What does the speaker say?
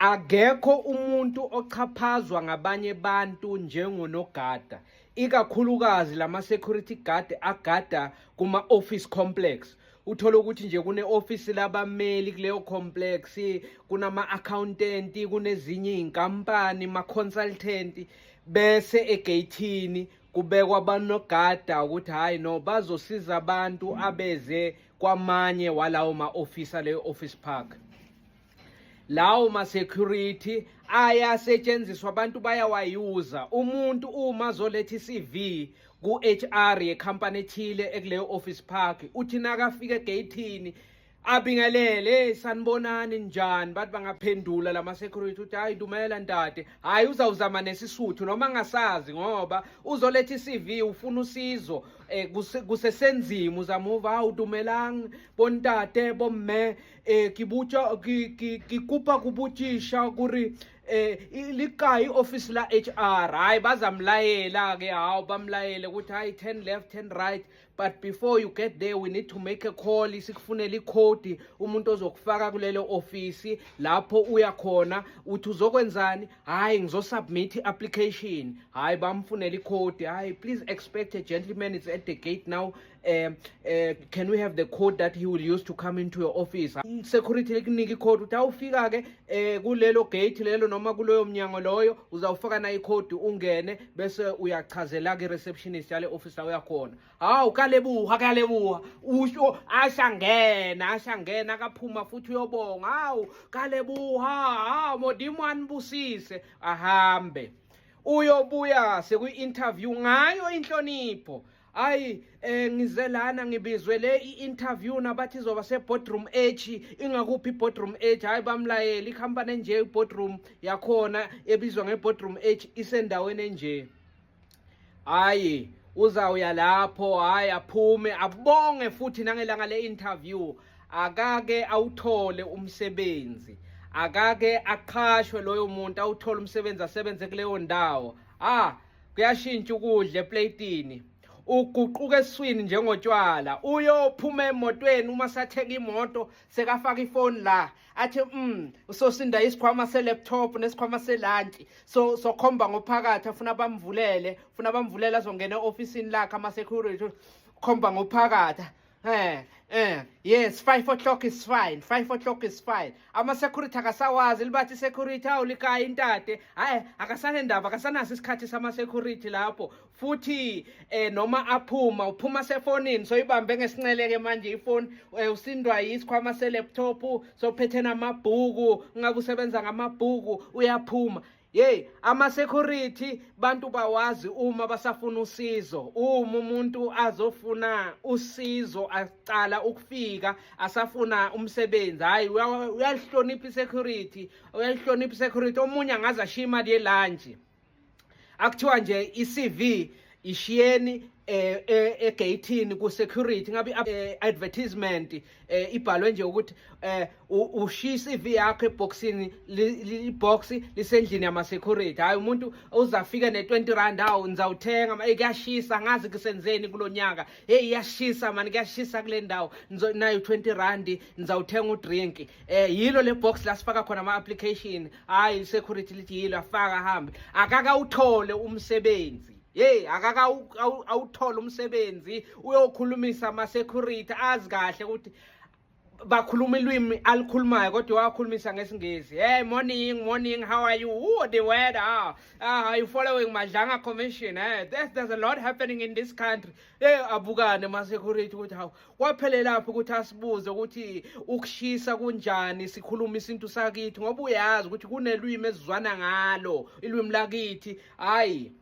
Akekho umuntu ochaphazwa ngabanye bantu njengonogada, ikakhulukazi lama-security guard agada kuma-office complex. Uthola ukuthi nje kune-office labameli kuleyo complex, kunama-accountant, kunezinye iy'nkampani, ma-consultant, bese egeyithini kubekwa abanogada ukuthi hhayi no bazosiza abantu abeze kwamanye walawo ma-office aleyo office park. Lawo ma-security ayasetshenziswa, abantu bayawayuza. Umuntu uma azoletha i-CV ku-HR yekhampani ethile ekuleyo office park, uthi nakafika egeyithini abingelele, sanibonani njani, bathi bangaphendula lama-security ukuthi hayi dumela ntate, hhayi uzawuzama nesisuthu noma ngasazi ngoba uzoletha i-CV ufuna usizo kusesenzima uzamuva hawu dumelang bontate bomme kikupa kubutisha kuri likayi office la HR. Hayi bazamlayela ke, hawu bamlayele ukuthi hayi 10 left 10 right, but before you get there we need to make a call, sikufunela ikhodi umuntu ozokufaka kulelo office lapho uya khona. Uthi uzokwenzani? Hayi ngizosubmit i-application. Hayi bamfunela ikhodi. Hayi please expect a gentleman is at the gate now, can we have the code that he will use to come into your office? Security likunika ikhodi uthi awufika ke kulelo gate lelo noma kuloyo mnyango loyo uzawufaka na ikhodi ungene bese uyachazela ke receptionist yale office la uyakhona. Hawu kalebuha usho ashangena akaphuma futhi uyobonga. Hawu kalebuha modimo anibusise ahambe. Uyobuya sekuyi-interview ngayo inhlonipho. Hayi ngize lana ngibizwe le i-interview nabathi izoba se-boardroom H. Ingakuphi i-boardroom H? Hayi bamlayela ikhampani enje i-boardroom yakhona ebizwa nge-boardroom H isendaweni enje. Hayi uzawuya lapho, hayi aphume abonge futhi nangelanga le-interview. Akake awuthole umsebenzi, akake aqhashwe loyo muntu awuthole umsebenzi asebenze kuleyo ndawo. Kuyashintsha ukudla eplatini, uguquka eswini njengotshwala. Uyophuma emotweni uma sathenga imoto sekafaka ifoni la athi usosinda isikhwama se-laptop nesikhwama selantshi so khomba ngophakathi afuna bamvulele azongena e-ofisini lakhe ama-security khomba ngophakathi. Yes, 5 o'clock is fine, 5 o'clock is fine. Ama-security akasawazi libathi security awulikaya intate. Hayi akasanendaba, akasanaso isikhathi sama-security lapho. Futhi noma uphuma sefonini soyibambe ngesinceleke manje ifoni, usindwa yisikhwama se-laptop sophethe namabhuku, ngabe usebenza ngamabhuku uyaphuma. Ama-security bantu bawazi uma basafuna usizo. Uma umuntu azofuna usizo aqala ukufika asafuna umsebenzi, hayi uyalihlonipha i-security. Omunye angaze ashiye imali ye-lunch. Akuthiwa nje i-CV ishiyeni egeyithini ku-security, ngabe advertisement ibhalwe nje ukuthi ushiya i-CV yakho eboxini, iboxi lisendlini yama-security. Hayi umuntu uzafika ne-20 rand, hawu nizawuthenga kuyashisa, ngazi kusenzeni kulo nyaka, iyashisa mani, kuyashisa kule ndawo, nayo 20 rand nizawuthenga udrink. Yilo le box la sifaka khona ama-application. Hayi i-security lithi yilo, afaka ahambe. Akakawuthole umsebenzi. Akaka awuthola umsebenzi, uyokhulumisa ama-security azi kahle ukuthi bakhuluma ilwimi alikhulumayo kodwa wakhulumisa ngesingisi. Morning, how are you? The weather. Are you following Madlanga Commission? There's a lot happening in this country. Abukane ama-security ukuthi hawu kwaphele lapho ukuthi asibuze ukuthi ukushisa kunjani, sikhuluma isintu sakithi ngoba uyazi ukuthi kunelwimi ezizwana ngalo, ilwimi lakithi. Hayi